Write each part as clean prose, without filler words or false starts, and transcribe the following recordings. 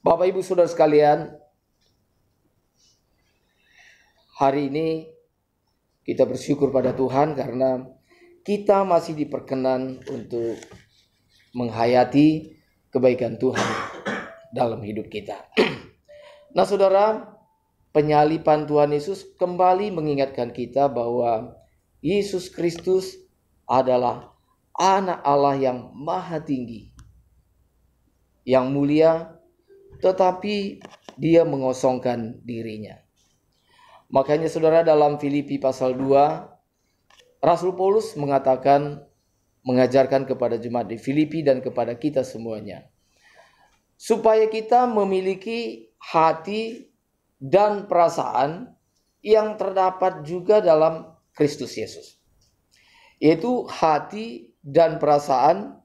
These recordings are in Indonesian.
Bapak Ibu Saudara sekalian, hari ini kita bersyukur pada Tuhan karena kita masih diperkenan untuk menghayati kebaikan Tuhan dalam hidup kita. Nah saudara, penyaliban Tuhan Yesus kembali mengingatkan kita bahwa Yesus Kristus adalah anak Allah yang maha tinggi, yang mulia, tetapi dia mengosongkan dirinya. Makanya saudara, dalam Filipi pasal 2, Rasul Paulus mengajarkan kepada jemaat di Filipi dan kepada kita semuanya, supaya kita memiliki hati dan perasaan yang terdapat juga dalam Kristus Yesus. Yaitu hati dan perasaan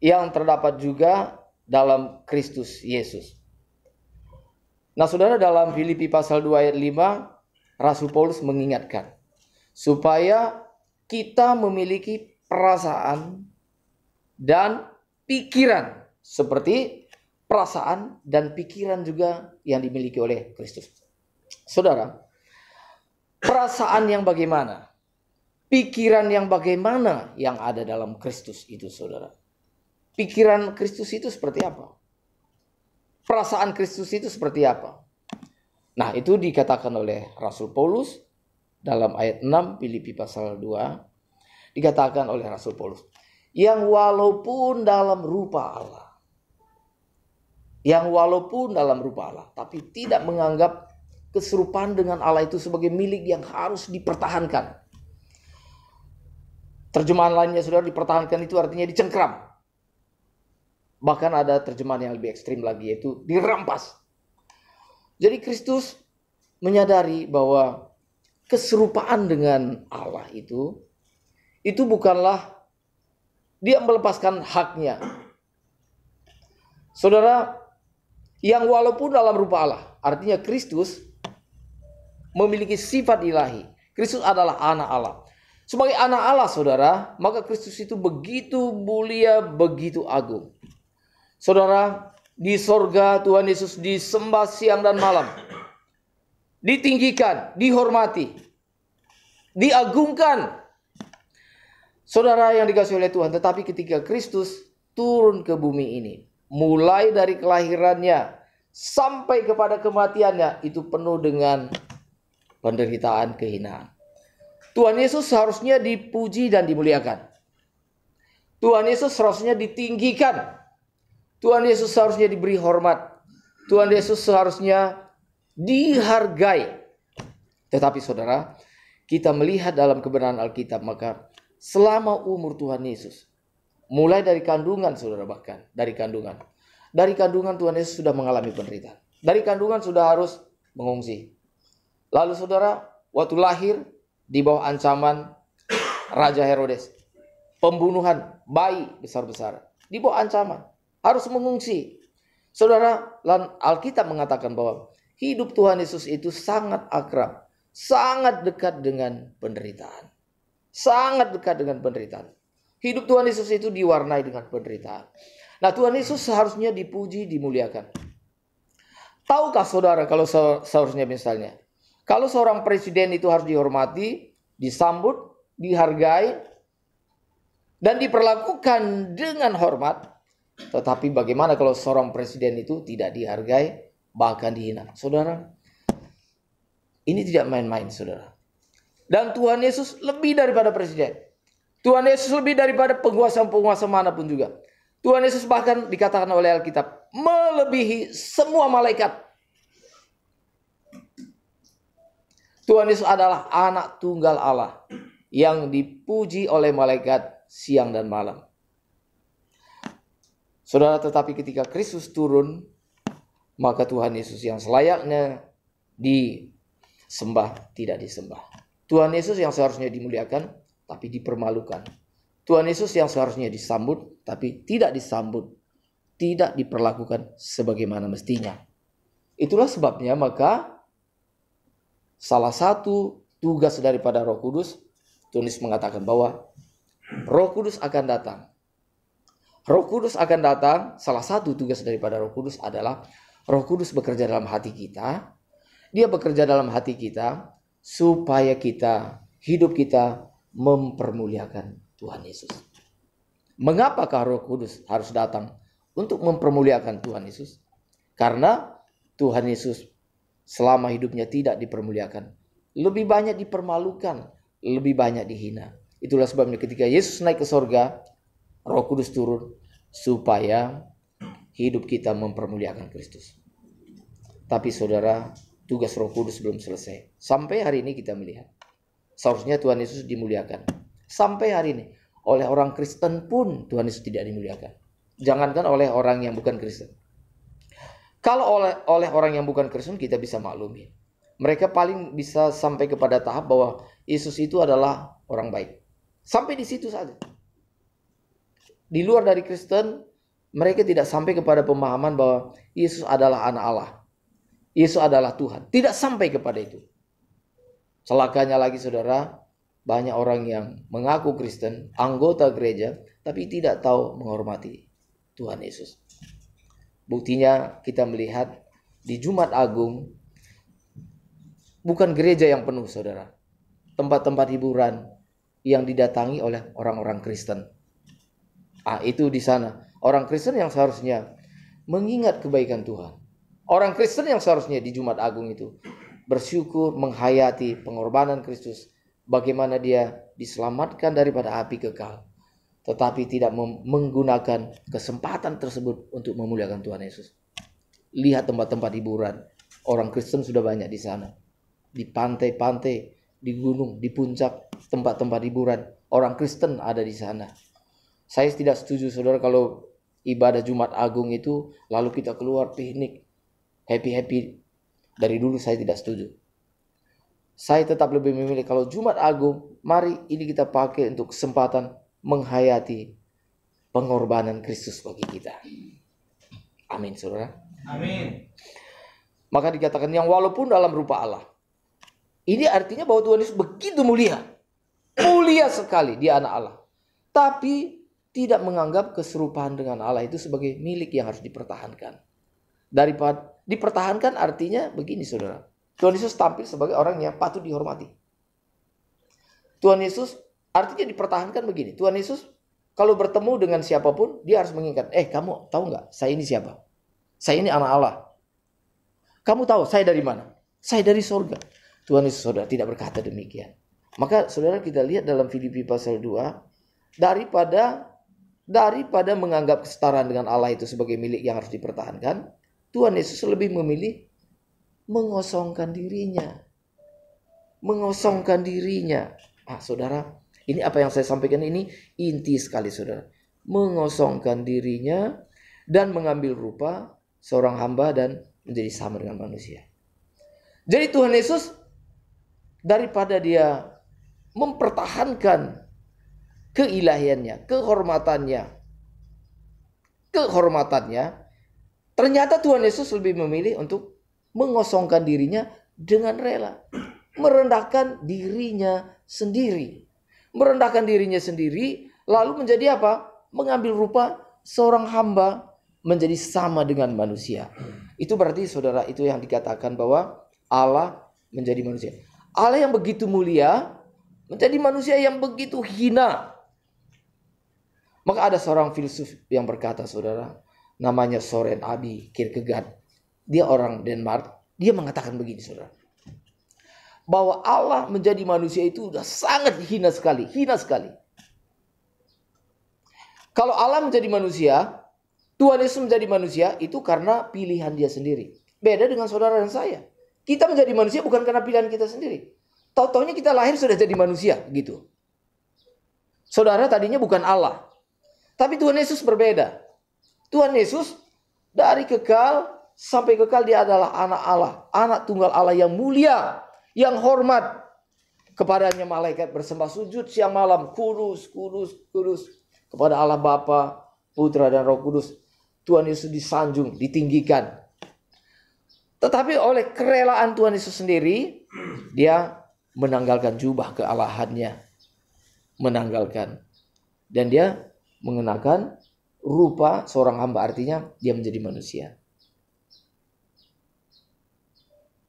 yang terdapat juga dalam Kristus Yesus. Nah saudara, dalam Filipi pasal 2 ayat 5, Rasul Paulus mengingatkan supaya kita memiliki perasaan dan pikiran seperti perasaan dan pikiran juga yang dimiliki oleh Kristus. Saudara, perasaan yang bagaimana, pikiran yang bagaimana yang ada dalam Kristus itu, saudara? Pikiran Kristus itu seperti apa? Perasaan Kristus itu seperti apa? Nah, itu dikatakan oleh Rasul Paulus dalam ayat 6 Filipi pasal 2. Dikatakan oleh Rasul Paulus, yang walaupun dalam rupa Allah, tapi tidak menganggap keserupaan dengan Allah itu sebagai milik yang harus dipertahankan. Terjemahan lainnya saudara, dipertahankan itu artinya dicengkram. Bahkan ada terjemahan yang lebih ekstrim lagi, yaitu dirampas. Jadi Kristus menyadari bahwa keserupaan dengan Allah itu bukanlah dia melepaskan haknya. Saudara, yang walaupun dalam rupa Allah, artinya Kristus memiliki sifat ilahi. Kristus adalah anak Allah. Sebagai anak Allah saudara, maka Kristus itu begitu mulia, begitu agung. Saudara, di sorga Tuhan Yesus disembah siang dan malam, ditinggikan, dihormati, diagungkan. Saudara yang dikasihi oleh Tuhan, tetapi ketika Kristus turun ke bumi ini, mulai dari kelahirannya sampai kepada kematiannya, itu penuh dengan penderitaan, kehinaan. Tuhan Yesus seharusnya dipuji dan dimuliakan. Tuhan Yesus seharusnya ditinggikan. Tuhan Yesus seharusnya diberi hormat. Tuhan Yesus seharusnya dihargai. Tetapi saudara, kita melihat dalam kebenaran Alkitab, maka selama umur Tuhan Yesus, mulai dari kandungan saudara, bahkan dari kandungan Tuhan Yesus sudah mengalami penderitaan. Dari kandungan sudah harus mengungsi. Lalu saudara, waktu lahir di bawah ancaman Raja Herodes, pembunuhan bayi besar-besaran, di bawah ancaman, harus mengungsi. Saudara, Alkitab mengatakan bahwa hidup Tuhan Yesus itu sangat akrab, sangat dekat dengan penderitaan. Sangat dekat dengan penderitaan. Hidup Tuhan Yesus itu diwarnai dengan penderitaan. Nah, Tuhan Yesus seharusnya dipuji, dimuliakan. Tahukah saudara, kalau seharusnya misalnya, kalau seorang presiden itu harus dihormati, disambut, dihargai, dan diperlakukan dengan hormat. Tetapi bagaimana kalau seorang presiden itu tidak dihargai, bahkan dihina? Saudara, ini tidak main-main saudara. Dan Tuhan Yesus lebih daripada presiden. Tuhan Yesus lebih daripada penguasa-penguasa manapun juga. Tuhan Yesus bahkan dikatakan oleh Alkitab melebihi semua malaikat. Tuhan Yesus adalah anak tunggal Allah yang dipuji oleh malaikat siang dan malam. Saudara, tetapi ketika Kristus turun, maka Tuhan Yesus yang selayaknya disembah tidak disembah. Tuhan Yesus yang seharusnya dimuliakan tapi dipermalukan. Tuhan Yesus yang seharusnya disambut tapi tidak disambut, tidak diperlakukan sebagaimana mestinya. Itulah sebabnya maka salah satu tugas daripada Roh Kudus, Tuhan Yesus mengatakan bahwa Roh Kudus akan datang. Roh Kudus akan datang, salah satu tugas daripada Roh Kudus adalah Roh Kudus bekerja dalam hati kita. Dia bekerja dalam hati kita supaya hidup kita mempermuliakan Tuhan Yesus. Mengapakah Roh Kudus harus datang untuk mempermuliakan Tuhan Yesus? Karena Tuhan Yesus selama hidupnya tidak dipermuliakan. Lebih banyak dipermalukan, lebih banyak dihina. Itulah sebabnya ketika Yesus naik ke sorga, Roh Kudus turun supaya hidup kita mempermuliakan Kristus. Tapi saudara, tugas Roh Kudus belum selesai. Sampai hari ini kita melihat. Seharusnya Tuhan Yesus dimuliakan. Sampai hari ini. Oleh orang Kristen pun Tuhan Yesus tidak dimuliakan. Jangankan oleh orang yang bukan Kristen. Kalau oleh orang yang bukan Kristen kita bisa maklumi. Mereka paling bisa sampai kepada tahap bahwa Yesus itu adalah orang baik. Sampai di situ saja. Di luar dari Kristen, mereka tidak sampai kepada pemahaman bahwa Yesus adalah anak Allah. Yesus adalah Tuhan. Tidak sampai kepada itu. Celakanya lagi saudara, banyak orang yang mengaku Kristen, anggota gereja, tapi tidak tahu menghormati Tuhan Yesus. Buktinya kita melihat di Jumat Agung, bukan gereja yang penuh saudara. Tempat-tempat hiburan yang didatangi oleh orang-orang Kristen. Itu di sana. Orang Kristen yang seharusnya mengingat kebaikan Tuhan. Orang Kristen yang seharusnya di Jumat Agung itu bersyukur, menghayati pengorbanan Kristus. Bagaimana dia diselamatkan daripada api kekal. Tetapi tidak menggunakan kesempatan tersebut untuk memuliakan Tuhan Yesus. Lihat tempat-tempat hiburan. Orang Kristen sudah banyak di sana. Di pantai-pantai, di gunung, di puncak, tempat-tempat hiburan. Orang Kristen ada di sana. Saya tidak setuju saudara kalau ibadah Jumat Agung itu lalu kita keluar piknik, happy-happy. Dari dulu saya tidak setuju. Saya tetap lebih memilih kalau Jumat Agung, mari ini kita pakai untuk kesempatan menghayati pengorbanan Kristus bagi kita. Amin saudara. Amin. Maka dikatakan yang walaupun dalam rupa Allah. Ini artinya bahwa Tuhan Yesus begitu mulia. Mulia sekali dia anak Allah. Tapi tidak menganggap keserupaan dengan Allah itu sebagai milik yang harus dipertahankan. Daripada dipertahankan artinya begini saudara. Tuhan Yesus tampil sebagai orang yang patut dihormati. Tuhan Yesus artinya dipertahankan begini. Tuhan Yesus kalau bertemu dengan siapapun dia harus mengingat. Kamu tahu nggak saya ini siapa? Saya ini anak Allah. Kamu tahu saya dari mana? Saya dari sorga. Tuhan Yesus saudara tidak berkata demikian. Maka saudara kita lihat dalam Filipi pasal 2. Daripada menganggap kesetaraan dengan Allah itu sebagai milik yang harus dipertahankan. Tuhan Yesus lebih memilih mengosongkan dirinya. Mengosongkan dirinya. Saudara, ini apa yang saya sampaikan ini inti sekali saudara. Mengosongkan dirinya dan mengambil rupa seorang hamba dan menjadi sama dengan manusia. Jadi Tuhan Yesus daripada dia mempertahankan keilahiannya, kehormatannya, ternyata Tuhan Yesus lebih memilih untuk mengosongkan dirinya dengan rela. Merendahkan dirinya sendiri. Merendahkan dirinya sendiri lalu menjadi apa? Mengambil rupa seorang hamba menjadi sama dengan manusia. Itu berarti saudara itu yang dikatakan bahwa Allah menjadi manusia. Allah yang begitu mulia menjadi manusia yang begitu hina. Maka ada seorang filsuf yang berkata saudara, namanya Søren Abi Kierkegaard. Dia orang Denmark. Dia mengatakan begini saudara. Bahwa Allah menjadi manusia itu sudah sangat hina sekali. Hina sekali. Kalau Allah menjadi manusia, Tuhan Yesus menjadi manusia itu karena pilihan dia sendiri. Beda dengan saudara dan saya. Kita menjadi manusia bukan karena pilihan kita sendiri. Tahu-taunya kita lahir sudah jadi manusia gitu. Saudara tadinya bukan Allah. Tapi Tuhan Yesus berbeda. Tuhan Yesus dari kekal sampai kekal dia adalah anak Allah. Anak tunggal Allah yang mulia. Yang hormat. Kepadanya malaikat bersembah sujud siang malam. Kudus, kudus, kudus. Kepada Allah Bapa, Putra dan Roh Kudus. Tuhan Yesus disanjung, ditinggikan. Tetapi oleh kerelaan Tuhan Yesus sendiri, dia menanggalkan jubah kealahannya. Menanggalkan. Dan dia mengenakan rupa seorang hamba, artinya dia menjadi manusia.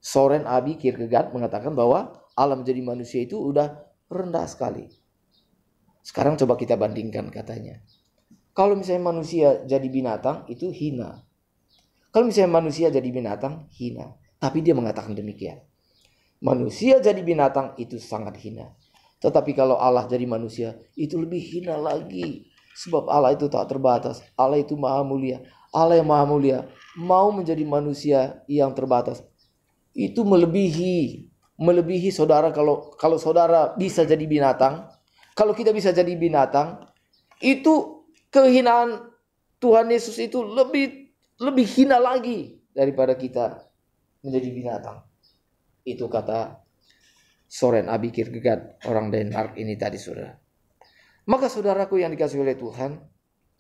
Soren Abi Kierkegaard mengatakan bahwa Allah menjadi manusia itu udah rendah sekali. Sekarang coba kita bandingkan katanya. Kalau misalnya manusia jadi binatang itu hina. Kalau misalnya manusia jadi binatang hina. Tapi dia mengatakan demikian. Manusia jadi binatang itu sangat hina. Tetapi kalau Allah jadi manusia itu lebih hina lagi. Sebab Allah itu tak terbatas. Allah itu maha mulia. Allah yang maha mulia mau menjadi manusia yang terbatas. Itu melebihi saudara. Kalau saudara bisa jadi binatang, kalau kita bisa jadi binatang, itu kehinaan Tuhan Yesus itu lebih hina lagi daripada kita menjadi binatang. Itu kata Soren Abi Kierkegaard, orang Denmark ini tadi, saudara. Maka saudaraku yang dikasihi oleh Tuhan,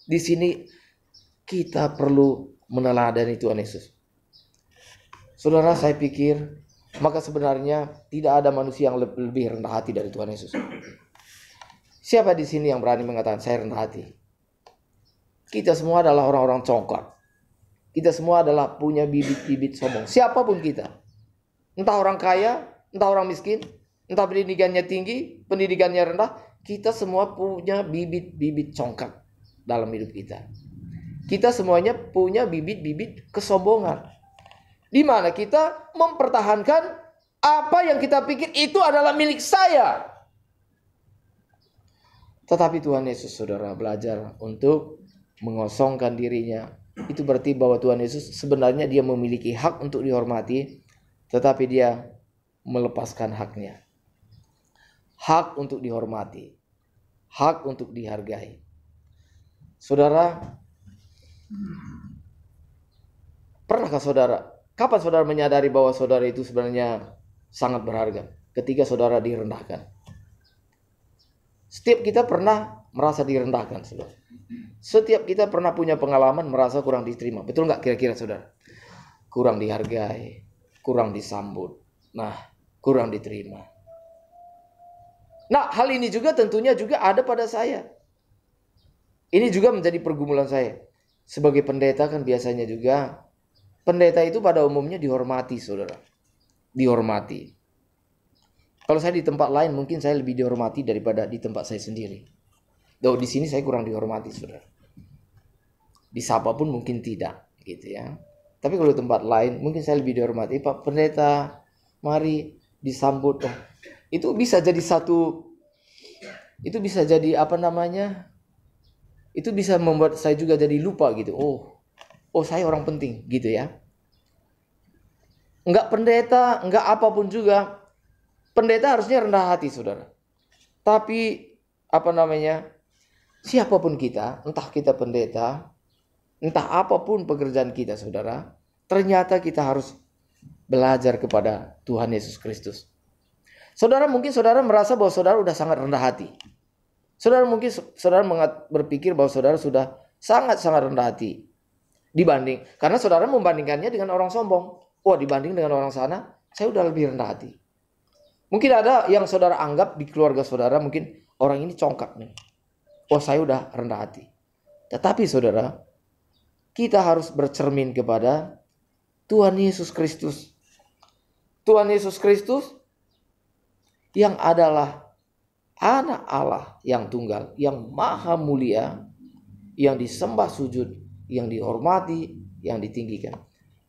di sini kita perlu meneladani Tuhan Yesus. Saudara, saya pikir maka sebenarnya tidak ada manusia yang lebih rendah hati dari Tuhan Yesus. Siapa di sini yang berani mengatakan saya rendah hati? Kita semua adalah orang-orang congkak. Kita semua adalah punya bibit-bibit sombong. Siapapun kita. Entah orang kaya, entah orang miskin, entah pendidikannya tinggi, pendidikannya rendah. Kita semua punya bibit-bibit congkak dalam hidup kita. Kita semuanya punya bibit-bibit kesombongan. Di mana kita mempertahankan apa yang kita pikir itu adalah milik saya. Tetapi Tuhan Yesus, saudara, belajar untuk mengosongkan dirinya. Itu berarti bahwa Tuhan Yesus sebenarnya dia memiliki hak untuk dihormati, tetapi dia melepaskan haknya. Hak untuk dihormati, hak untuk dihargai. Saudara, pernahkah saudara, kapan saudara menyadari bahwa saudara itu sebenarnya sangat berharga? Ketika saudara direndahkan. Setiap kita pernah merasa direndahkan, saudara. Setiap kita pernah punya pengalaman merasa kurang diterima. Betul nggak kira-kira, saudara? Kurang dihargai, kurang disambut, kurang diterima. Hal ini juga tentunya juga ada pada saya. Ini juga menjadi pergumulan saya. Sebagai pendeta kan biasanya juga, pendeta itu pada umumnya dihormati, saudara. Dihormati. Kalau saya di tempat lain mungkin saya lebih dihormati daripada di tempat saya sendiri. Di sini saya kurang dihormati, saudara. Disapa pun mungkin tidak, gitu ya. Tapi kalau di tempat lain mungkin saya lebih dihormati. Pak Pendeta, mari disambut. Itu bisa jadi itu bisa jadi itu bisa membuat saya juga jadi lupa gitu. Oh saya orang penting, gitu ya. Enggak pendeta, enggak apapun juga. Pendeta harusnya rendah hati, saudara. Tapi siapapun kita, entah kita pendeta, entah apapun pekerjaan kita, saudara, ternyata kita harus belajar kepada Tuhan Yesus Kristus. Mungkin saudara merasa bahwa saudara sudah sangat rendah hati. Saudara berpikir bahwa saudara sudah sangat-sangat rendah hati. Karena saudara membandingkannya dengan orang sombong. Dibanding dengan orang sana, saya sudah lebih rendah hati. Mungkin ada yang saudara anggap di keluarga saudara, mungkin orang ini congkak nih. Saya udah rendah hati. Tetapi saudara, kita harus bercermin kepada Tuhan Yesus Kristus. Tuhan Yesus Kristus yang adalah anak Allah yang tunggal, yang maha mulia, yang disembah sujud, yang dihormati, yang ditinggikan.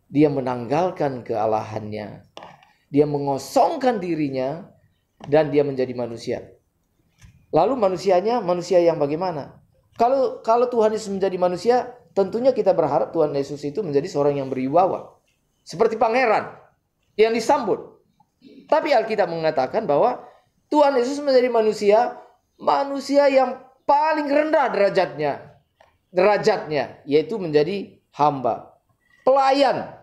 Dia menanggalkan kealahannya. Dia mengosongkan dirinya dan dia menjadi manusia. Lalu manusianya manusia yang bagaimana? Kalau Tuhan Yesus menjadi manusia, tentunya kita berharap Tuhan Yesus itu menjadi seorang yang berwibawa. Seperti pangeran yang disambut. Tapi Alkitab mengatakan bahwa Tuhan Yesus menjadi manusia yang paling rendah derajatnya, yaitu menjadi hamba, pelayan.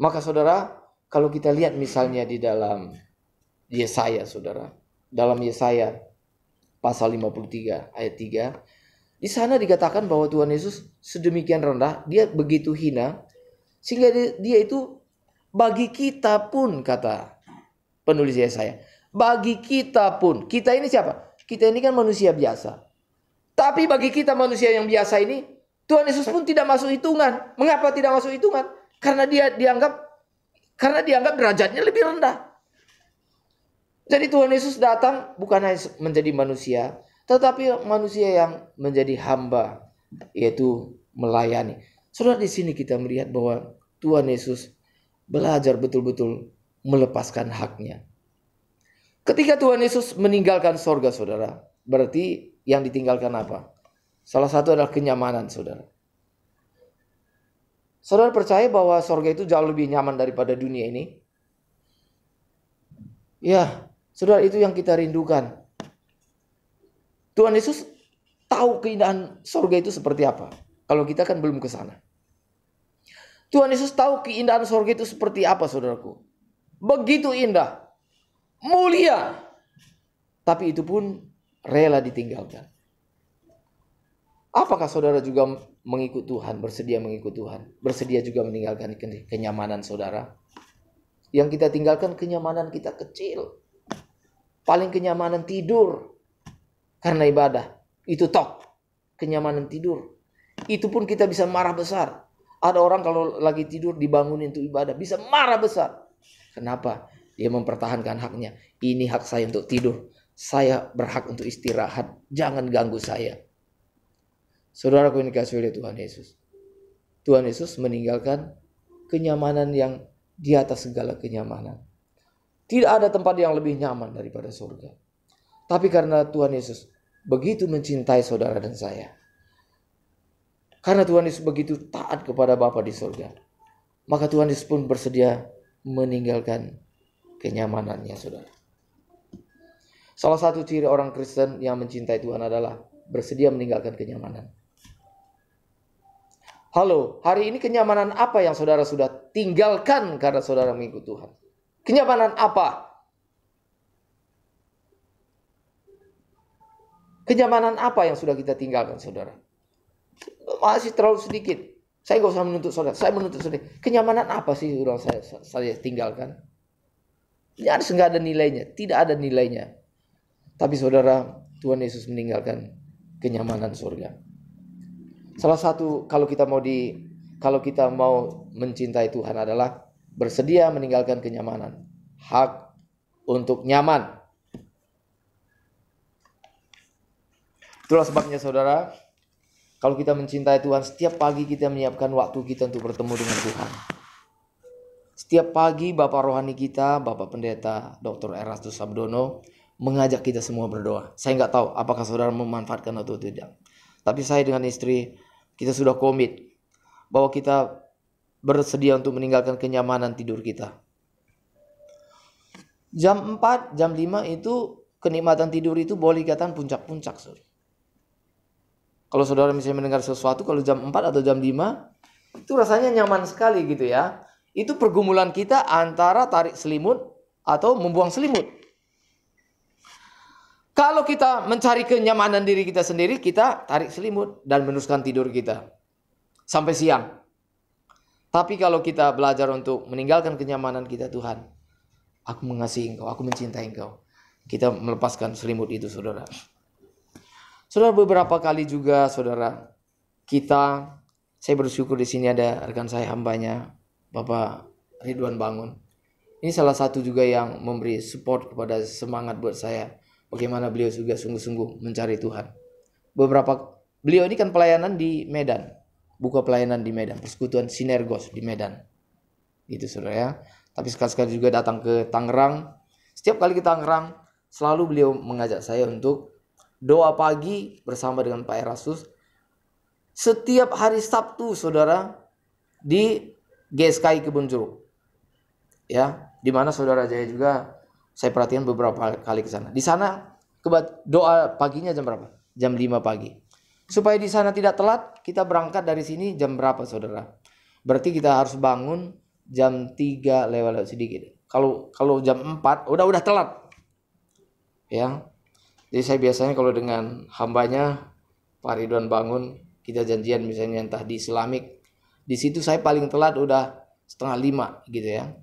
Maka saudara, kalau kita lihat misalnya di dalam Yesaya, saudara. Dalam Yesaya pasal 53 ayat 3. Di sana dikatakan bahwa Tuhan Yesus sedemikian rendah, dia begitu hina. Sehingga dia itu bagi kita pun, kata penulis Yesaya. Bagi kita pun. Kita ini siapa? Kita ini kan manusia biasa. Tapi bagi kita manusia yang biasa ini, Tuhan Yesus pun tidak masuk hitungan. Mengapa tidak masuk hitungan? Karena dianggap derajatnya lebih rendah. Jadi Tuhan Yesus datang bukan hanya menjadi manusia, tetapi manusia yang menjadi hamba, yaitu melayani. Saudara, di sini kita melihat bahwa Tuhan Yesus belajar betul-betul melepaskan haknya. Ketika Tuhan Yesus meninggalkan sorga, saudara, berarti yang ditinggalkan apa? Salah satu adalah kenyamanan, saudara. Saudara percaya bahwa sorga itu jauh lebih nyaman daripada dunia ini? Ya, saudara, itu yang kita rindukan. Tuhan Yesus tahu keindahan sorga itu seperti apa. Kalau kita kan belum ke sana. Tuhan Yesus tahu keindahan sorga itu seperti apa, saudaraku. Begitu indah, mulia, tapi itu pun rela ditinggalkan. Apakah saudara juga mengikut Tuhan, bersedia mengikut Tuhan, bersedia juga meninggalkan kenyamanan saudara? Yang kita tinggalkan kenyamanan kita kecil. Paling kenyamanan tidur karena ibadah. Itu tok. Kenyamanan tidur. Itu pun kita bisa marah besar. Ada orang kalau lagi tidur dibangunin untuk ibadah, bisa marah besar. Kenapa? Dia mempertahankan haknya. Ini hak saya untuk tidur. Saya berhak untuk istirahat. Jangan ganggu saya. Saudaraku yang dikasihi oleh Tuhan Yesus. Tuhan Yesus meninggalkan kenyamanan yang di atas segala kenyamanan. Tidak ada tempat yang lebih nyaman daripada surga. Tapi karena Tuhan Yesus begitu mencintai saudara dan saya. Karena Tuhan Yesus begitu taat kepada Bapa di surga. Maka Tuhan Yesus pun bersedia meninggalkan kenyamanannya, saudara. Salah satu ciri orang Kristen yang mencintai Tuhan adalah bersedia meninggalkan kenyamanan. Halo, hari ini kenyamanan apa yang saudara sudah tinggalkan karena saudara mengikut Tuhan? Kenyamanan apa? Kenyamanan apa yang sudah kita tinggalkan, saudara? Masih terlalu sedikit. Saya nggak usah menuntut saudara. Saya menuntut saudara. Kenyamanan apa sih yang saya tinggalkan? Nggak ada nilainya. Tidak ada nilainya. Tapi saudara, Tuhan Yesus meninggalkan kenyamanan surga. Salah satu kalau kita mau mencintai Tuhan adalah bersedia meninggalkan kenyamanan. Hak untuk nyaman. Itulah sebabnya saudara, kalau kita mencintai Tuhan, setiap pagi kita menyiapkan waktu kita untuk bertemu dengan Tuhan. Setiap pagi Bapak rohani kita, Bapak Pendeta Dr. Erastus Sabdono mengajak kita semua berdoa. Saya nggak tahu apakah saudara memanfaatkan atau tidak. Tapi saya dengan istri, kita sudah komit bahwa kita bersedia untuk meninggalkan kenyamanan tidur kita. Jam 4, jam 5 itu kenikmatan tidur itu boleh dikatakan puncak-puncak. Kalau saudara misalnya mendengar sesuatu, kalau jam 4 atau jam 5, itu rasanya nyaman sekali gitu ya. Itu pergumulan kita antara tarik selimut atau membuang selimut. Kalau kita mencari kenyamanan diri kita sendiri, kita tarik selimut dan meneruskan tidur kita sampai siang. Tapi kalau kita belajar untuk meninggalkan kenyamanan kita, Tuhan, aku mengasihi Engkau, aku mencintai Engkau. Kita melepaskan selimut itu, saudara. Saudara, beberapa kali juga, saudara, saya bersyukur di sini ada rekan saya hambanya, Bapak Ridwan Bangun. Ini salah satu juga yang memberi support kepada semangat buat saya. Bagaimana beliau juga sungguh-sungguh mencari Tuhan. Beliau ini kan pelayanan di Medan. Buka pelayanan di Medan. Persekutuan Sinergos di Medan. Itu saudara ya. Tapi sekali-sekali juga datang ke Tangerang. Setiap kali ke Tangerang, selalu beliau mengajak saya untuk doa pagi bersama dengan Pak Erastus. Setiap hari Sabtu saudara di GSKI Kebun Jeruk. Ya, di mana saudara Jaya juga saya perhatikan beberapa kali ke sana. Di sana doa paginya jam berapa? Jam 5 pagi. Supaya di sana tidak telat, kita berangkat dari sini jam berapa, saudara? Berarti kita harus bangun jam 3 lewat sedikit. Kalau jam 4 udah telat. Ya. Jadi saya biasanya kalau dengan hambanya Pak Ridwan Bangun, kita janjian misalnya entah di Islamik. Di situ saya paling telat udah 4:30 gitu ya.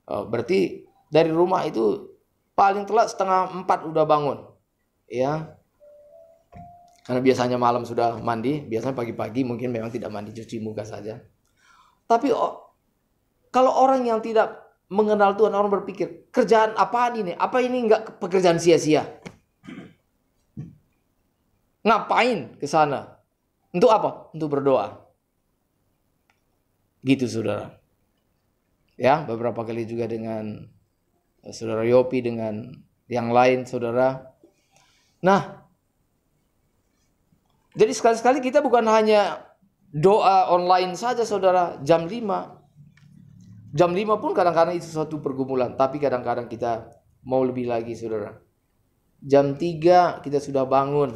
Berarti dari rumah itu paling telat 3:30 udah bangun. Ya. Karena biasanya malam sudah mandi, biasanya pagi-pagi mungkin memang tidak mandi, cuci muka saja. Tapi Kalau orang yang tidak mengenal Tuhan, orang berpikir, kerjaan apaan ini? Apa ini enggak pekerjaan sia-sia? Ngapain ke sana? Untuk apa? Untuk berdoa. Gitu saudara. Ya, beberapa kali juga dengan saudara Yopi, dengan yang lain saudara. Nah, jadi sekali-sekali kita bukan hanya doa online saja saudara, jam 5. Jam 5 pun kadang-kadang itu suatu pergumulan. Tapi kadang-kadang kita mau lebih lagi saudara. Jam 3 kita sudah bangun.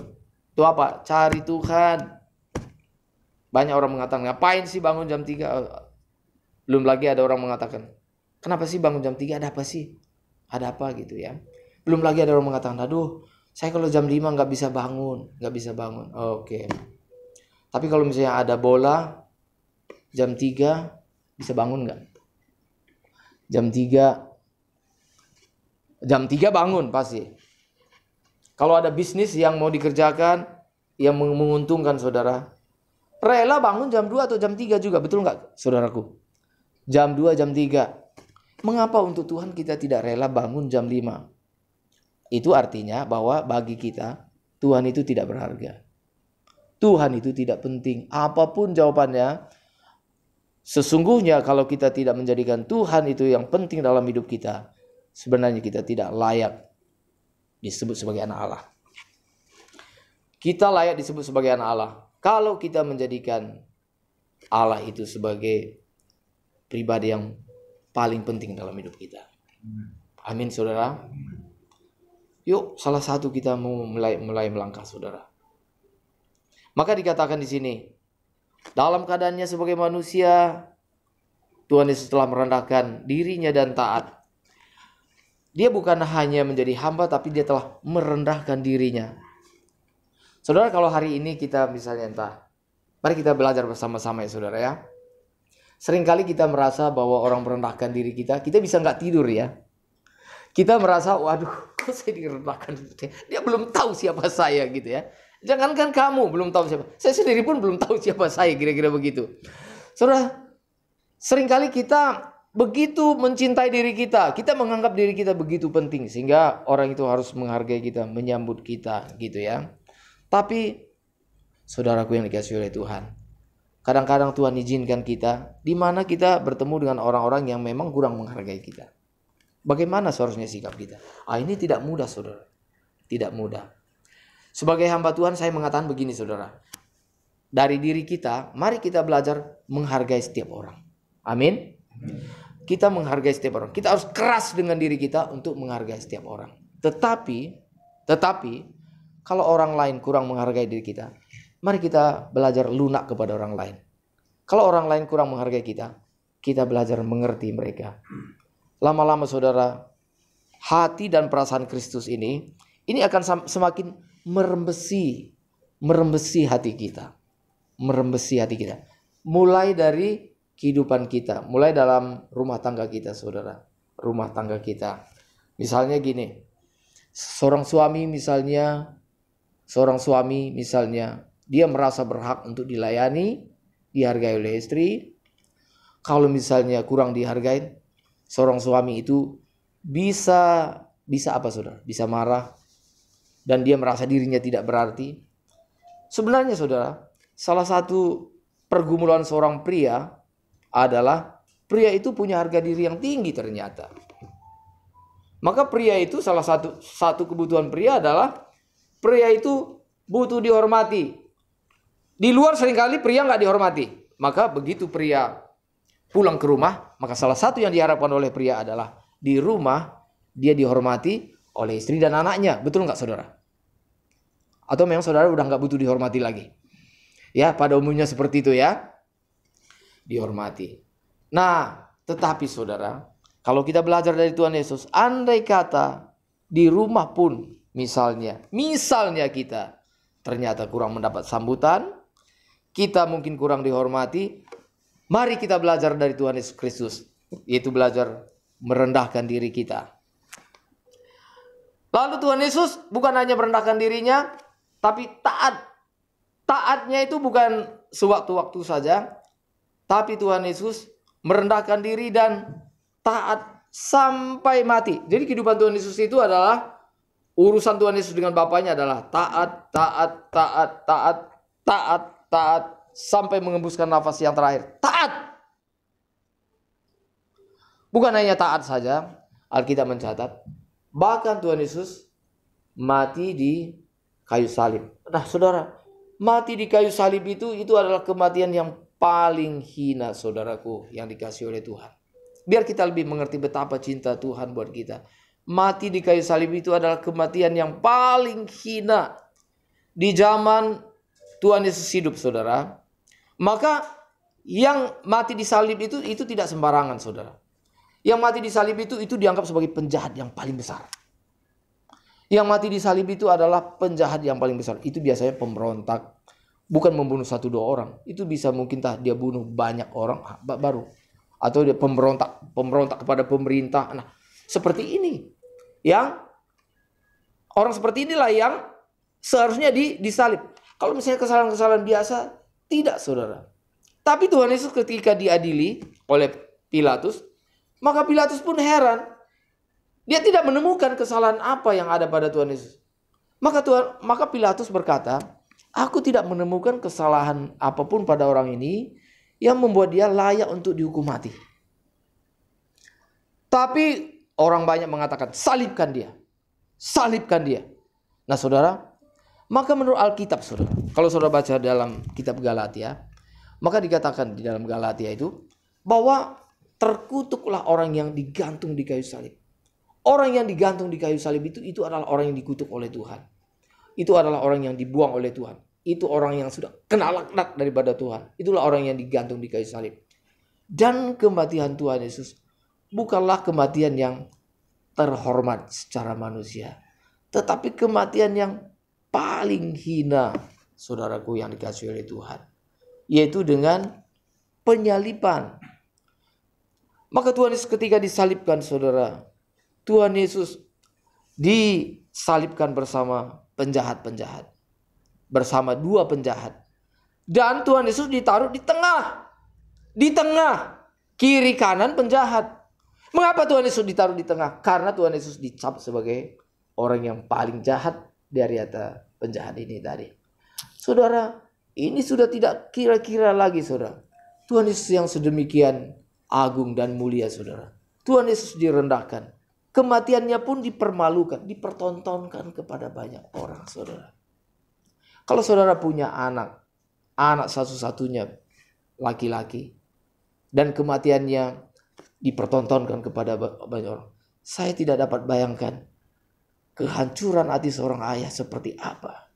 Itu apa? Cari Tuhan. Banyak orang mengatakan, ngapain sih bangun jam 3? Belum lagi ada orang mengatakan, kenapa sih bangun jam 3? Ada apa sih? Ada apa gitu ya. Belum lagi ada orang mengatakan, aduh saya kalau jam 5 nggak bisa bangun. Nggak bisa bangun. Oke. Tapi kalau misalnya ada bola, jam 3 bisa bangun nggak? Jam 3 bangun pasti. Kalau ada bisnis yang mau dikerjakan, yang menguntungkan saudara, rela bangun jam 2 atau jam 3 juga. Betul nggak saudaraku? Jam 2, jam 3. Mengapa untuk Tuhan kita tidak rela bangun jam 5? Itu artinya bahwa bagi kita, Tuhan itu tidak berharga. Tuhan itu tidak penting. Apapun jawabannya, sesungguhnya kalau kita tidak menjadikan Tuhan itu yang penting dalam hidup kita, sebenarnya kita tidak layak disebut sebagai anak Allah. Kita layak disebut sebagai anak Allah kalau kita menjadikan Allah itu sebagai pribadi yang paling penting dalam hidup kita. Amin saudara. Yuk, salah satu kita mau mulai melangkah saudara. Maka dikatakan di sini, dalam keadaannya sebagai manusia, Tuhan Yesus telah merendahkan dirinya dan taat. Dia bukan hanya menjadi hamba, tapi dia telah merendahkan dirinya. Saudara, kalau hari ini kita misalnya mari kita belajar bersama-sama ya saudara ya. Seringkali kita merasa bahwa orang merendahkan diri kita bisa nggak tidur ya. Kita merasa, waduh, kok saya direndahkan? Dia belum tahu siapa saya gitu ya. Jangankan kamu belum tahu siapa. Saya sendiri pun belum tahu siapa saya, kira-kira begitu. Saudara, seringkali kita begitu mencintai diri kita. Kita menganggap diri kita begitu penting. Sehingga orang itu harus menghargai kita, menyambut kita gitu ya. Tapi, saudaraku yang dikasihi oleh Tuhan, kadang-kadang Tuhan izinkan kita, di mana kita bertemu dengan orang-orang yang memang kurang menghargai kita. Bagaimana seharusnya sikap kita? Ini tidak mudah saudara. Tidak mudah. Sebagai hamba Tuhan saya mengatakan begini saudara. Dari diri kita, mari kita belajar menghargai setiap orang. Amin. Kita menghargai setiap orang. Kita harus keras dengan diri kita untuk menghargai setiap orang. Tetapi kalau orang lain kurang menghargai diri kita, mari kita belajar lunak kepada orang lain. Kalau orang lain kurang menghargai kita belajar mengerti mereka. Lama-lama saudara, hati dan perasaan Kristus ini akan semakin merembesi hati kita. Merembesi hati kita. Mulai dari kehidupan kita, mulai dalam rumah tangga kita saudara. Rumah tangga kita. Misalnya gini, seorang suami misalnya, dia merasa berhak untuk dilayani, dihargai oleh istri. Kalau misalnya kurang dihargai, seorang suami itu bisa apa saudara? Bisa marah dan dia merasa dirinya tidak berarti. Sebenarnya saudara, salah satu pergumulan seorang pria adalah pria itu punya harga diri yang tinggi ternyata. Maka pria itu salah satu kebutuhan pria adalah pria itu butuh dihormati. Di luar seringkali pria nggak dihormati. Maka begitu pria pulang ke rumah, maka salah satu yang diharapkan oleh pria adalah di rumah dia dihormati oleh istri dan anaknya. Betul nggak saudara? Atau memang saudara udah nggak butuh dihormati lagi? Ya, pada umumnya seperti itu ya. Dihormati. Nah, tetapi saudara, kalau kita belajar dari Tuhan Yesus, andai kata di rumah pun misalnya kita ternyata kurang mendapat sambutan, kita mungkin kurang dihormati, mari kita belajar dari Tuhan Yesus Kristus, yaitu belajar merendahkan diri kita. Lalu Tuhan Yesus bukan hanya merendahkan dirinya, tapi taat. Taatnya itu bukan sewaktu-waktu saja, tapi Tuhan Yesus merendahkan diri dan taat sampai mati. Jadi kehidupan Tuhan Yesus itu adalah urusan Tuhan Yesus dengan Bapaknya adalah taat, taat, taat, taat, taat, taat sampai mengembuskan nafas yang terakhir. Taat. Bukan hanya taat saja, Alkitab mencatat, bahkan Tuhan Yesus mati di kayu salib. Nah, saudara, mati di kayu salib itu adalah kematian yang paling hina, saudaraku, yang dikasihi oleh Tuhan. Biar kita lebih mengerti betapa cinta Tuhan buat kita. Mati di kayu salib itu adalah kematian yang paling hina di zaman Tuhan Yesus hidup, saudara. Maka yang mati di salib itu tidak sembarangan, saudara. Yang mati di salib itu dianggap sebagai penjahat yang paling besar. Yang mati di salib itu adalah penjahat yang paling besar. Itu biasanya pemberontak. Bukan membunuh 1-2 orang. Itu bisa mungkin dia bunuh banyak orang baru. Atau dia pemberontak kepada pemerintah. Nah, seperti ini. Yang orang seperti inilah yang seharusnya disalib. Kalau misalnya kesalahan-kesalahan biasa, tidak, saudara. Tapi Tuhan Yesus ketika diadili oleh Pilatus, maka Pilatus pun heran. Dia tidak menemukan kesalahan apa yang ada pada Tuhan Yesus. Maka Pilatus berkata, aku tidak menemukan kesalahan apapun pada orang ini yang membuat dia layak untuk dihukum mati. Tapi orang banyak mengatakan, salibkan dia. Salibkan dia. Nah, saudara, maka menurut Alkitab, saudara, kalau saudara baca dalam kitab Galatia, maka dikatakan di dalam Galatia itu bahwa terkutuklah orang yang digantung di kayu salib. Orang yang digantung di kayu salib itu adalah orang yang dikutuk oleh Tuhan. Itu adalah orang yang dibuang oleh Tuhan. Itu orang yang sudah kena laknat daripada Tuhan. Itulah orang yang digantung di kayu salib. Dan kematian Tuhan Yesus bukanlah kematian yang terhormat secara manusia, tetapi kematian yang paling hina, saudaraku yang dikasihi oleh Tuhan, yaitu dengan penyaliban. Maka Tuhan Yesus ketika disalibkan, saudara, Tuhan Yesus disalibkan bersama penjahat-penjahat. Bersama 2 penjahat. Dan Tuhan Yesus ditaruh di tengah. Di tengah. Kiri kanan penjahat. Mengapa Tuhan Yesus ditaruh di tengah? Karena Tuhan Yesus dicap sebagai orang yang paling jahat dari antara penjahat ini tadi. Saudara, ini sudah tidak kira-kira lagi, saudara. Tuhan Yesus yang sedemikian agung dan mulia, saudara. Tuhan Yesus direndahkan. Kematiannya pun dipermalukan, dipertontonkan kepada banyak orang, saudara. Kalau saudara punya anak satu-satunya laki-laki, dan kematiannya dipertontonkan kepada banyak orang, saya tidak dapat bayangkan kehancuran hati seorang ayah seperti apa.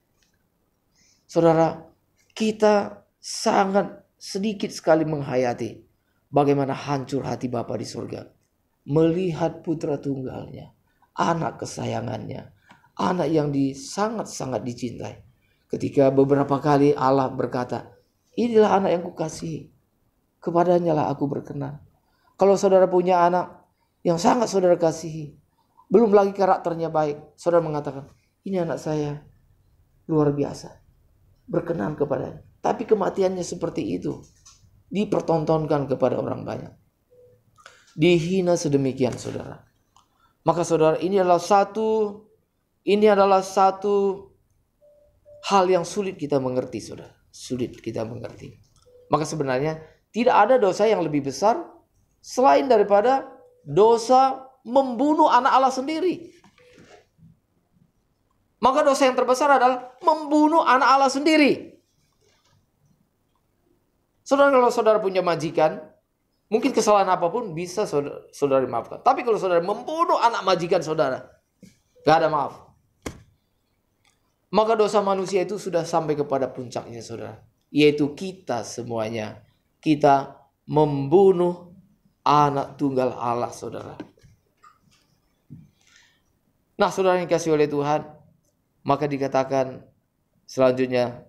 Saudara, kita sangat sedikit sekali menghayati bagaimana hancur hati Bapa di surga melihat putra tunggalnya, anak kesayangannya, anak yang sangat-sangat dicintai. Ketika beberapa kali Allah berkata, inilah anak yang kukasihi, kepadanya lah aku berkenan. Kalau saudara punya anak yang sangat saudara kasihi, belum lagi karakternya baik, saudara mengatakan, ini anak saya luar biasa, berkenan kepadanya. Tapi kematiannya seperti itu, dipertontonkan kepada orang banyak, dihina sedemikian, saudara. Maka saudara, ini adalah satu hal yang sulit kita mengerti, saudara. Sulit kita mengerti. Maka sebenarnya tidak ada dosa yang lebih besar selain daripada dosa membunuh anak Allah sendiri. Maka dosa yang terbesar adalah membunuh anak Allah sendiri. Saudara, kalau saudara punya majikan, mungkin kesalahan apapun bisa saudara maafkan. Tapi kalau saudara membunuh anak majikan saudara, gak ada maaf. Maka dosa manusia itu sudah sampai kepada puncaknya, saudara. Yaitu kita semuanya. Kita membunuh anak tunggal Allah, saudara. Nah, saudara yang dikasihi oleh Tuhan, maka dikatakan selanjutnya,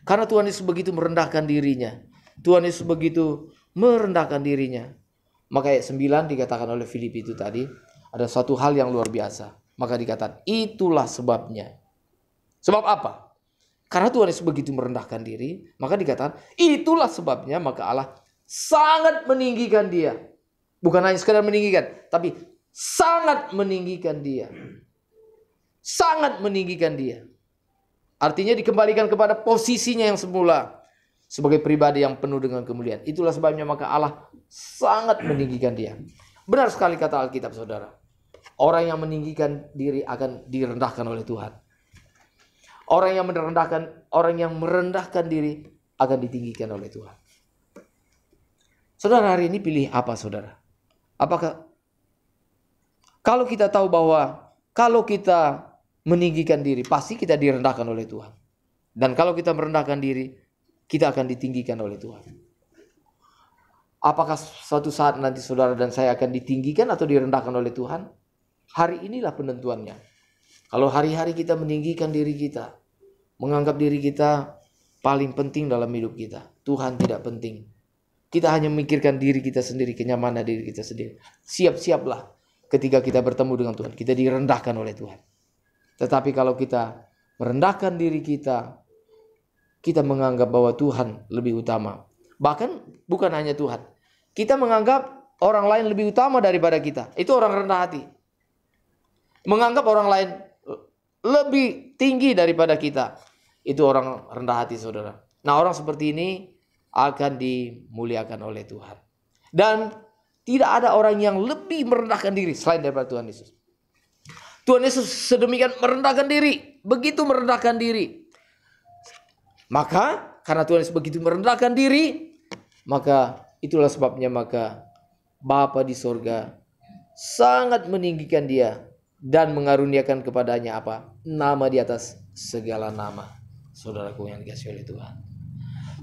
karena Tuhan Yesus begitu merendahkan dirinya. Tuhan Yesus begitu merendahkan dirinya. Maka ayat 9 dikatakan oleh Filipi itu tadi, ada satu hal yang luar biasa. Maka dikatakan, itulah sebabnya. Sebab apa? Karena Tuhan Yesus begitu merendahkan diri, maka dikatakan, itulah sebabnya maka Allah sangat meninggikan dia. Bukan hanya sekadar meninggikan, tapi sangat meninggikan dia. Sangat meninggikan dia. Artinya dikembalikan kepada posisinya yang semula. Sebagai pribadi yang penuh dengan kemuliaan. Itulah sebabnya maka Allah sangat meninggikan dia. Benar sekali kata Alkitab, saudara. Orang yang meninggikan diri akan direndahkan oleh Tuhan. Orang yang merendahkan diri akan ditinggikan oleh Tuhan. Saudara, hari ini pilih apa, saudara? Apakah kalau kita tahu bahwa kalau kita meninggikan diri, pasti kita direndahkan oleh Tuhan. Dan kalau kita merendahkan diri, kita akan ditinggikan oleh Tuhan. Apakah suatu saat nanti saudara dan saya akan ditinggikan atau direndahkan oleh Tuhan? Hari inilah penentuannya. Kalau hari-hari kita meninggikan diri kita, menganggap diri kita paling penting dalam hidup kita, Tuhan tidak penting. Kita hanya memikirkan diri kita sendiri, kenyamanan diri kita sendiri. Siap-siaplah ketika kita bertemu dengan Tuhan, kita direndahkan oleh Tuhan. Tetapi kalau kita merendahkan diri kita, kita menganggap bahwa Tuhan lebih utama. Bahkan bukan hanya Tuhan. Kita menganggap orang lain lebih utama daripada kita. Itu orang rendah hati. Menganggap orang lain lebih tinggi daripada kita. Itu orang rendah hati, saudara. Nah, orang seperti ini akan dimuliakan oleh Tuhan. Dan tidak ada orang yang lebih merendahkan diri selain daripada Tuhan Yesus. Tuhan Yesus sedemikian merendahkan diri. Begitu merendahkan diri. Maka karena Tuhan Yesus begitu merendahkan diri, maka itulah sebabnya maka Bapa di sorga sangat meninggikan dia dan mengaruniakan kepadanya apa? Nama di atas segala nama. Saudaraku yang dikasihi oleh Tuhan.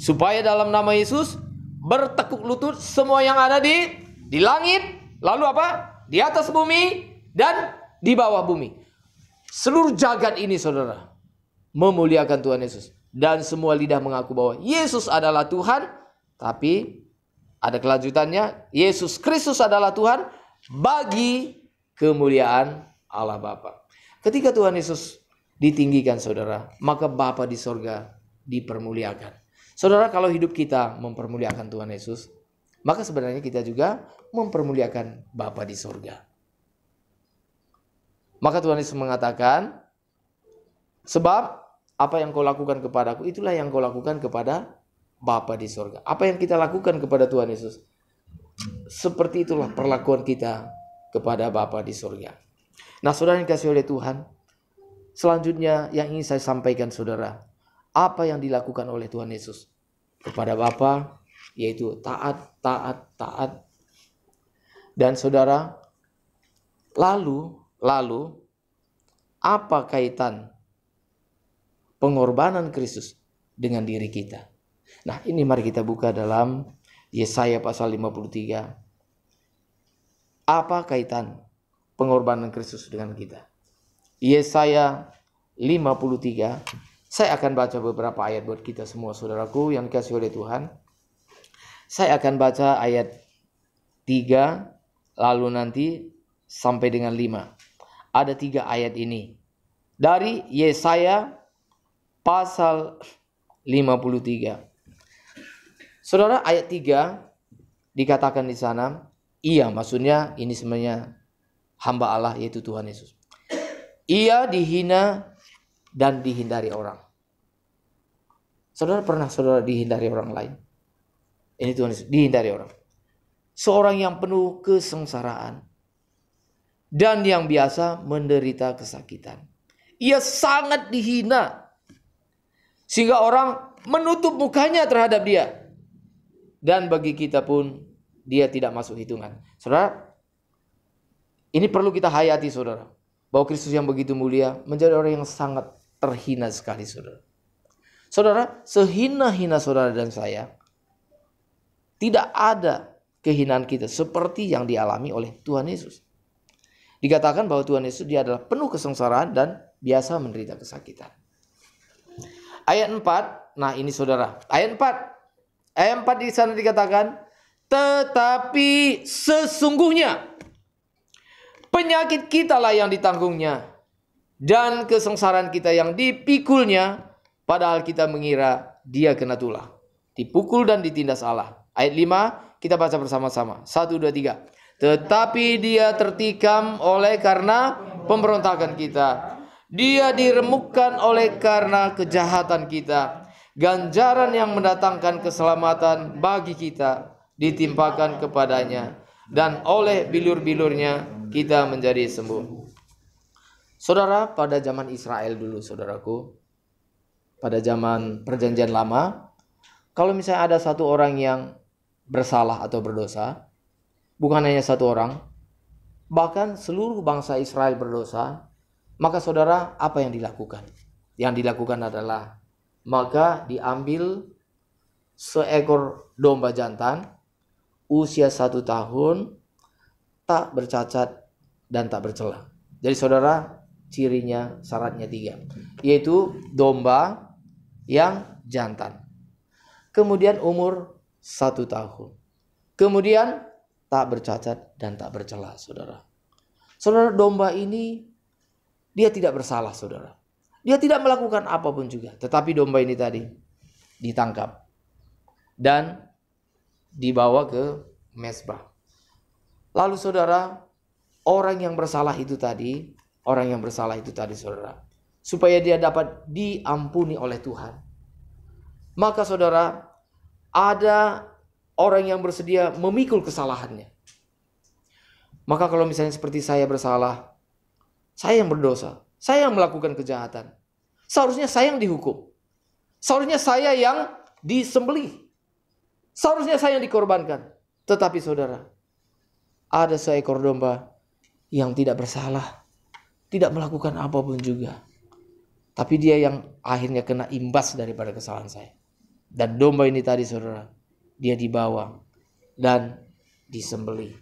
Supaya dalam nama Yesus bertekuk lutut semua yang ada di langit, lalu apa? Di atas bumi dan di bawah bumi. Seluruh jagat ini, saudara, memuliakan Tuhan Yesus. Dan semua lidah mengaku bahwa Yesus adalah Tuhan. Tapi ada kelanjutannya, Yesus Kristus adalah Tuhan bagi kemuliaan Allah Bapa. Ketika Tuhan Yesus ditinggikan, saudara, maka Bapa di sorga dipermuliakan. Saudara, kalau hidup kita mempermuliakan Tuhan Yesus, maka sebenarnya kita juga mempermuliakan Bapa di sorga. Maka Tuhan Yesus mengatakan, sebab apa yang kau lakukan kepadaku, itulah yang kau lakukan kepada Bapa di sorga. Apa yang kita lakukan kepada Tuhan Yesus, seperti itulah perlakuan kita kepada Bapa di sorga. Nah, saudara yang dikasihi oleh Tuhan, selanjutnya yang ingin saya sampaikan, saudara, apa yang dilakukan oleh Tuhan Yesus kepada Bapa, yaitu taat. Dan saudara, lalu apa kaitan pengorbanan Kristus dengan diri kita? Nah, ini mari kita buka dalam Yesaya pasal 53. Apa kaitan pengorbanan Kristus dengan kita? Yesaya 53. Saya akan baca beberapa ayat buat kita semua, saudaraku yang dikasihi oleh Tuhan. Saya akan baca ayat 3 lalu nanti sampai dengan 5. Ada 3 ayat ini dari Yesaya pasal 53. Saudara, ayat 3 dikatakan di sana, ia, maksudnya ini sebenarnya hamba Allah, yaitu Tuhan Yesus. Ia dihina dan dihindari orang. Saudara, pernah saudara dihindari orang lain? Ini Tuhan Yesus, dihindari orang. Seorang yang penuh kesengsaraan dan yang biasa menderita kesakitan. Ia sangat dihina sehingga orang menutup mukanya terhadap dia. Dan bagi kita pun dia tidak masuk hitungan. Saudara, ini perlu kita hayati, saudara, bahwa Kristus yang begitu mulia menjadi orang yang sangat terhina sekali, saudara. Saudara, sehina-hina saudara dan saya, tidak ada kehinaan kita seperti yang dialami oleh Tuhan Yesus. Dikatakan bahwa Tuhan Yesus dia adalah penuh kesengsaraan dan biasa menderita kesakitan. Ayat 4, nah ini saudara, ayat 4 di sana dikatakan, tetapi sesungguhnya penyakit kitalah yang ditanggungnya dan kesengsaraan kita yang dipikulnya, padahal kita mengira dia kena tulah, dipukul dan ditindas Allah. Ayat 5 kita baca bersama-sama. 1, 2, 3. Tetapi dia tertikam oleh karena pemberontakan kita. Dia diremukkan oleh karena kejahatan kita. Ganjaran yang mendatangkan keselamatan bagi kita ditimpakan kepadanya. Dan oleh bilur-bilurnya kita menjadi sembuh. Saudara, pada zaman Israel dulu, saudaraku, pada zaman perjanjian lama, kalau misalnya ada satu orang yang bersalah atau berdosa, bukan hanya satu orang, bahkan seluruh bangsa Israel berdosa, maka saudara, apa yang dilakukan? Yang dilakukan adalah, maka diambil seekor domba jantan, usia 1 tahun, tak bercacat dan tak bercela. Jadi saudara, cirinya, syaratnya 3, yaitu domba yang jantan. Kemudian umur 1 tahun. Kemudian tak bercacat dan tak bercela, saudara. Saudara, domba ini dia tidak bersalah, saudara. Dia tidak melakukan apapun juga. Tetapi domba ini tadi ditangkap dan dibawa ke mezbah. Lalu saudara, orang yang bersalah itu tadi, saudara, supaya dia dapat diampuni oleh Tuhan, maka saudara, ada orang yang bersedia memikul kesalahannya. Maka kalau misalnya seperti saya bersalah, saya yang berdosa, saya yang melakukan kejahatan, seharusnya saya yang dihukum. Seharusnya saya yang disembelih. Seharusnya saya yang dikorbankan. Tetapi saudara, ada seekor domba yang tidak bersalah, tidak melakukan apapun juga. Tapi dia yang akhirnya kena imbas daripada kesalahan saya. Dan domba ini tadi saudara, dia dibawa dan disembelih.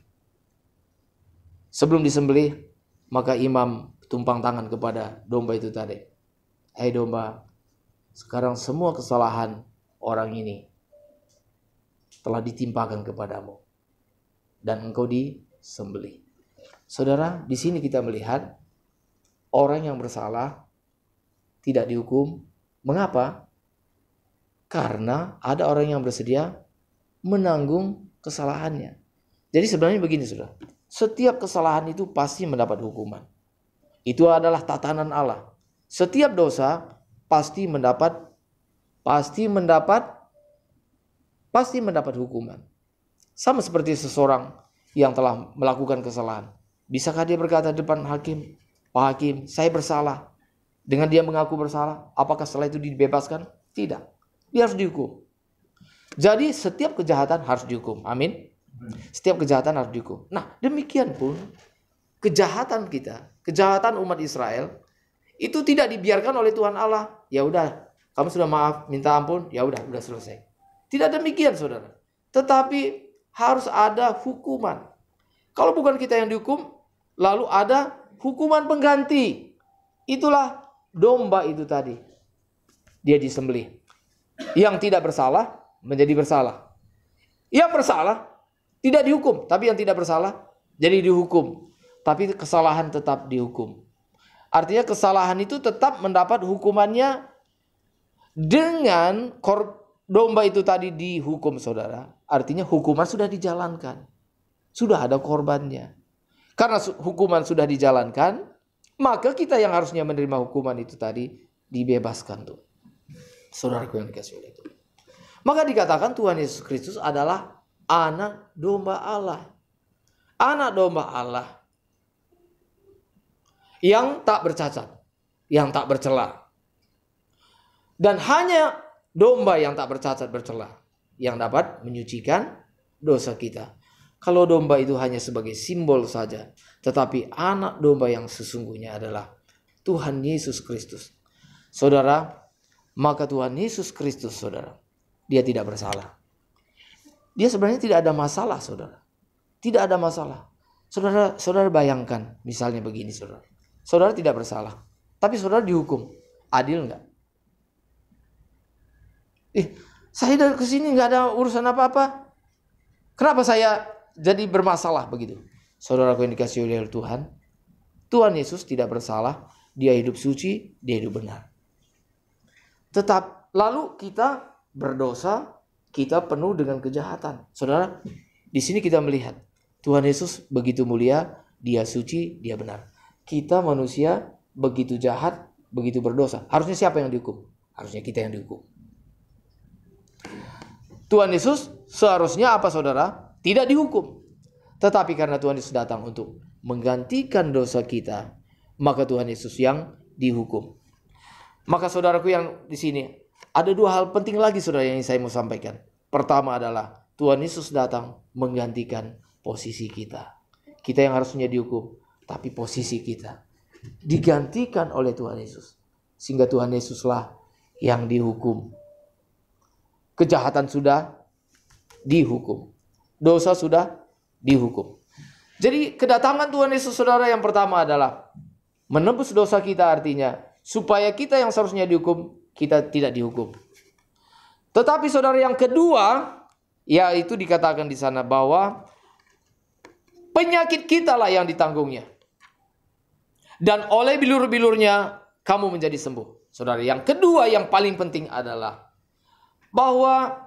Sebelum disembelih, maka imam tumpang tangan kepada domba itu tadi. Hai domba, sekarang semua kesalahan orang ini telah ditimpakan kepadamu dan engkau disembelih. Saudara, di sini kita melihat orang yang bersalah tidak dihukum. Mengapa? Karena ada orang yang bersedia menanggung kesalahannya. Jadi sebenarnya begini, saudara. Setiap kesalahan itu pasti mendapat hukuman. Itu adalah tatanan Allah. Setiap dosa pasti mendapat hukuman. Sama seperti seseorang yang telah melakukan kesalahan. Bisakah dia berkata di depan hakim, Pak Hakim, saya bersalah. Dengan dia mengaku bersalah, apakah setelah itu dibebaskan? Tidak. Dia harus dihukum. Jadi setiap kejahatan harus dihukum. Amin. Setiap kejahatan harus dihukum. Nah, demikian pun kejahatan kita, kejahatan umat Israel itu tidak dibiarkan oleh Tuhan Allah. Ya udah, kamu sudah maaf, minta ampun, ya udah selesai. Tidak demikian, saudara. Tetapi harus ada hukuman. Kalau bukan kita yang dihukum, lalu ada hukuman pengganti. Itulah domba itu tadi. Dia disembelih. Yang tidak bersalah menjadi bersalah. Yang bersalah tidak dihukum, tapi yang tidak bersalah jadi dihukum. Tapi kesalahan tetap dihukum. Artinya kesalahan itu tetap mendapat hukumannya dengan domba itu tadi dihukum, saudara. Artinya hukuman sudah dijalankan. Sudah ada korbannya. Karena hukuman sudah dijalankan, maka kita yang harusnya menerima hukuman itu tadi dibebaskan tuh. Saudaraku yang dikasihi oleh Tuhan. Maka dikatakan Tuhan Yesus Kristus adalah anak domba Allah. Anak domba Allah yang tak bercacat, yang tak bercela. Dan hanya domba yang tak bercacat bercela yang dapat menyucikan dosa kita. Kalau domba itu hanya sebagai simbol saja, tetapi anak domba yang sesungguhnya adalah Tuhan Yesus Kristus. Saudara, maka Tuhan Yesus Kristus, saudara, dia tidak bersalah. Dia sebenarnya tidak ada masalah, saudara. Tidak ada masalah. Saudara bayangkan, misalnya begini, saudara. Saudara tidak bersalah, tapi saudara dihukum. Adil enggak? Saya dari kesini nggak ada urusan apa-apa. Kenapa saya jadi bermasalah begitu? Saudaraku yang dikasihi oleh Tuhan, Tuhan Yesus tidak bersalah. Dia hidup suci, dia hidup benar. Lalu kita berdosa, kita penuh dengan kejahatan. Saudara, di sini kita melihat Tuhan Yesus begitu mulia, Dia suci, Dia benar. Kita manusia begitu jahat, begitu berdosa. Harusnya siapa yang dihukum? Harusnya kita yang dihukum. Tuhan Yesus seharusnya apa, saudara? Tidak dihukum. Tetapi karena Tuhan Yesus datang untuk menggantikan dosa kita, maka Tuhan Yesus yang dihukum. Maka saudaraku yang di sini, ada dua hal penting lagi saudara yang saya mau sampaikan. Pertama adalah Tuhan Yesus datang menggantikan posisi kita. Kita yang harusnya dihukum, tapi posisi kita digantikan oleh Tuhan Yesus. Sehingga Tuhan Yesuslah yang dihukum. Kejahatan sudah dihukum. Dosa sudah dihukum. Jadi kedatangan Tuhan Yesus saudara yang pertama adalah menebus dosa kita, artinya supaya kita yang seharusnya dihukum, kita tidak dihukum. Tetapi saudara yang kedua, yaitu dikatakan di sana bahwa penyakit kita lah yang ditanggungnya. Dan oleh bilur-bilurnya kamu menjadi sembuh. Saudara, yang kedua yang paling penting adalah bahwa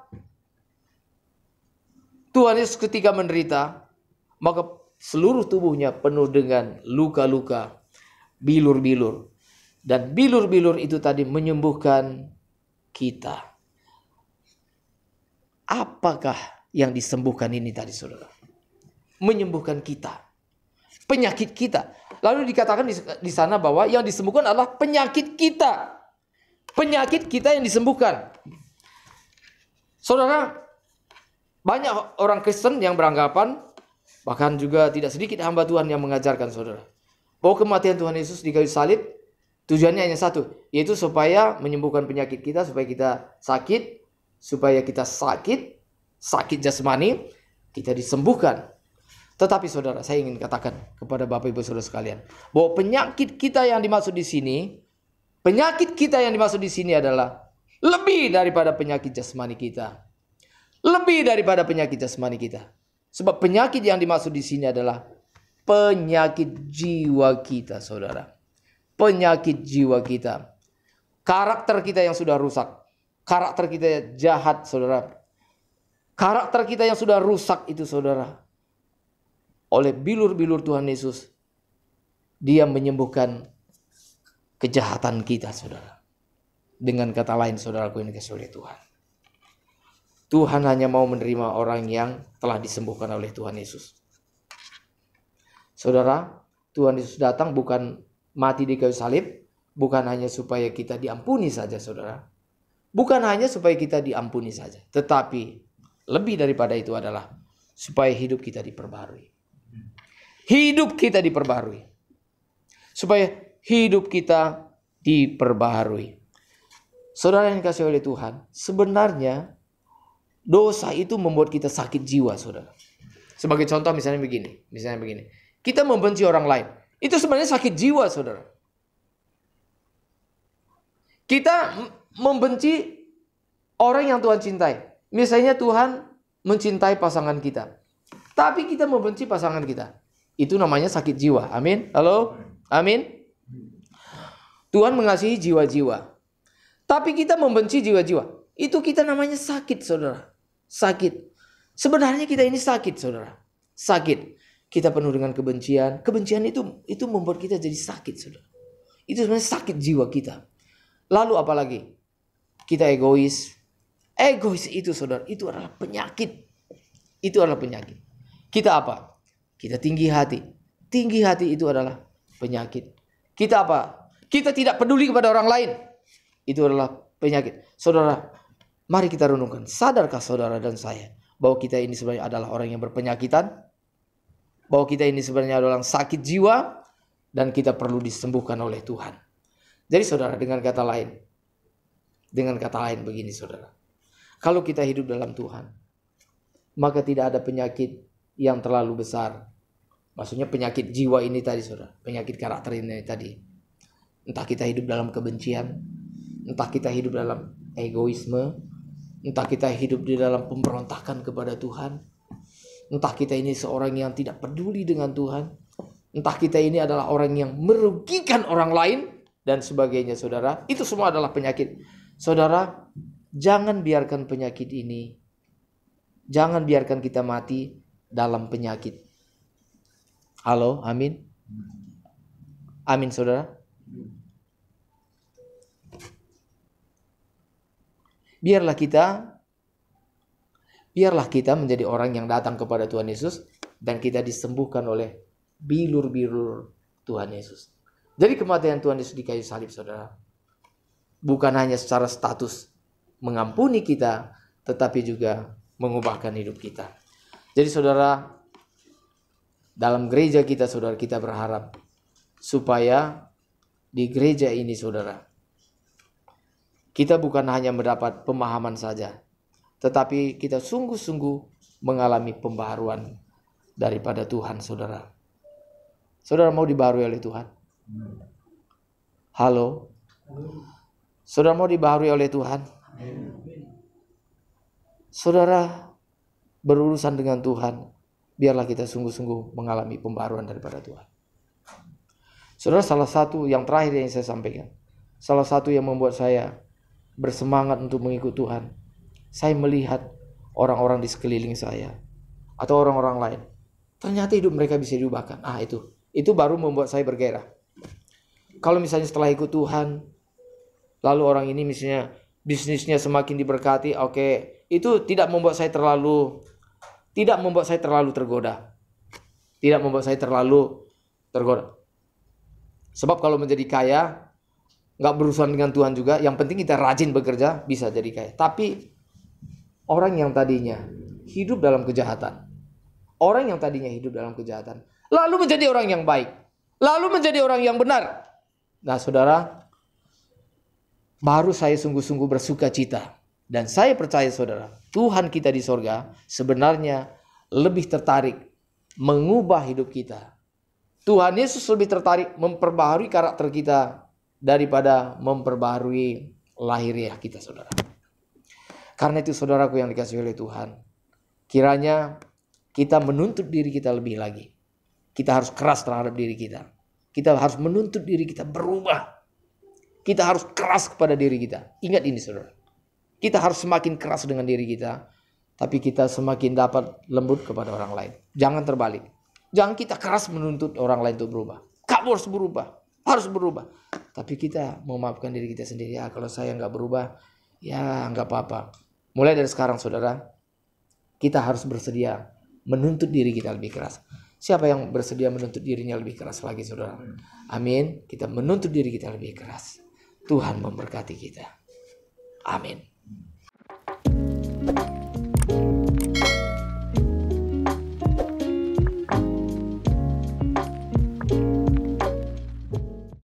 Tuhan Yesus ketika menderita, maka seluruh tubuhnya penuh dengan luka-luka, bilur-bilur. Dan bilur-bilur itu tadi menyembuhkan kita. Apakah yang disembuhkan ini tadi saudara? Menyembuhkan kita. Penyakit kita. Lalu dikatakan di sana bahwa yang disembuhkan adalah penyakit kita. Penyakit kita yang disembuhkan. Saudara, banyak orang Kristen yang beranggapan, bahkan juga tidak sedikit hamba Tuhan yang mengajarkan saudara, bahwa kematian Tuhan Yesus di kayu salib tujuannya hanya satu, yaitu supaya menyembuhkan penyakit kita, supaya kita sakit, sakit jasmani, kita disembuhkan. Tetapi saudara, saya ingin katakan kepada Bapak Ibu Saudara sekalian, bahwa penyakit kita yang dimaksud di sini adalah lebih daripada penyakit jasmani kita. Lebih daripada penyakit jasmani kita. Sebab penyakit yang dimaksud di sini adalah penyakit jiwa kita, saudara. Penyakit jiwa kita. Karakter kita yang sudah rusak. Karakter kita jahat, saudara. Karakter kita yang sudah rusak itu, saudara. Oleh bilur-bilur Tuhan Yesus, Dia menyembuhkan kejahatan kita, saudara. Dengan kata lain, saudaraku yang dikasihi oleh Tuhan, Tuhan hanya mau menerima orang yang telah disembuhkan oleh Tuhan Yesus. Saudara, Tuhan Yesus datang bukan mati di kayu salib, bukan hanya supaya kita diampuni saja, saudara. Bukan hanya supaya kita diampuni saja, tetapi lebih daripada itu adalah supaya hidup kita diperbarui. Hidup kita diperbarui. Supaya hidup kita diperbarui. Saudara yang dikasihi oleh Tuhan, sebenarnya dosa itu membuat kita sakit jiwa, saudara. Sebagai contoh misalnya begini. Kita membenci orang lain. Itu sebenarnya sakit jiwa, saudara. Kita membenci orang yang Tuhan cintai. Misalnya Tuhan mencintai pasangan kita, tapi kita membenci pasangan kita. Itu namanya sakit jiwa. Amin. Halo? Amin. Tuhan mengasihi jiwa-jiwa, tapi kita membenci jiwa-jiwa. Itu kita namanya sakit, saudara. Sakit. Sebenarnya kita ini sakit, saudara. Sakit. Kita penuh dengan kebencian. Kebencian itu membuat kita jadi sakit, saudara. Itu sebenarnya sakit jiwa kita. Lalu apalagi? Kita egois. Egois itu, saudara, itu adalah penyakit. Itu adalah penyakit. Kita apa? Kita tinggi hati. Tinggi hati itu adalah penyakit. Kita apa? Kita tidak peduli kepada orang lain. Itu adalah penyakit. Saudara, mari kita renungkan. Sadarkah saudara dan saya bahwa kita ini sebenarnya adalah orang yang berpenyakitan? Bahwa kita ini sebenarnya adalah orang sakit jiwa dan kita perlu disembuhkan oleh Tuhan. Jadi saudara, dengan kata lain begini saudara. Kalau kita hidup dalam Tuhan, maka tidak ada penyakit yang terlalu besar. Maksudnya penyakit jiwa ini tadi saudara. Penyakit karakter ini tadi. Entah kita hidup dalam kebencian, entah kita hidup dalam egoisme, entah kita hidup di dalam pemberontakan kepada Tuhan, entah kita ini seorang yang tidak peduli dengan Tuhan, entah kita ini adalah orang yang merugikan orang lain, dan sebagainya saudara. Itu semua adalah penyakit. Saudara, jangan biarkan penyakit ini Jangan biarkan kita mati dalam penyakit. Halo, amin. Amin, saudara. Biarlah kita menjadi orang yang datang kepada Tuhan Yesus dan kita disembuhkan oleh bilur-bilur Tuhan Yesus. Jadi kematian Tuhan Yesus di kayu salib, saudara, bukan hanya secara status mengampuni kita, tetapi juga mengubahkan hidup kita. Jadi saudara, dalam gereja kita, saudara, kita berharap supaya di gereja ini, saudara, kita bukan hanya mendapat pemahaman saja, tetapi kita sungguh-sungguh mengalami pembaharuan daripada Tuhan, saudara. Saudara mau dibaharui oleh Tuhan? Halo? Saudara mau dibaharui oleh Tuhan? Saudara berurusan dengan Tuhan, biarlah kita sungguh-sungguh mengalami pembaharuan daripada Tuhan. Saudara, salah satu yang terakhir yang saya sampaikan, salah satu yang membuat saya bersemangat untuk mengikut Tuhan, saya melihat orang-orang di sekeliling saya atau orang-orang lain, ternyata hidup mereka bisa diubahkan. Itu baru membuat saya bergairah. Kalau misalnya setelah ikut Tuhan, lalu orang ini misalnya bisnisnya semakin diberkati, itu tidak membuat saya terlalu tergoda. Tidak membuat saya terlalu tergoda. Sebab kalau menjadi kaya, nggak berurusan dengan Tuhan juga, yang penting kita rajin bekerja, bisa jadi kaya. Tapi orang yang tadinya hidup dalam kejahatan, lalu menjadi orang yang baik, lalu menjadi orang yang benar. Nah saudara, baru saya sungguh-sungguh bersuka cita. Dan saya percaya saudara, Tuhan kita di sorga sebenarnya lebih tertarik mengubah hidup kita. Tuhan Yesus lebih tertarik memperbaharui karakter kita daripada memperbaharui lahiriah kita, saudara. Karena itu saudaraku yang dikasihi oleh Tuhan, kiranya kita menuntut diri kita lebih lagi. Kita harus keras terhadap diri kita. Kita harus menuntut diri kita berubah. Kita harus keras kepada diri kita. Ingat ini saudara. Kita harus semakin keras dengan diri kita, tapi kita semakin dapat lembut kepada orang lain. Jangan terbalik. Jangan kita keras menuntut orang lain untuk berubah. Kamu harus berubah. Tapi kita memaafkan diri kita sendiri. Kalau saya nggak berubah, ya nggak apa-apa. Mulai dari sekarang saudara, kita harus bersedia menuntut diri kita lebih keras. Siapa yang bersedia menuntut dirinya lebih keras lagi saudara? Amin. Kita menuntut diri kita lebih keras. Tuhan memberkati kita. Amin.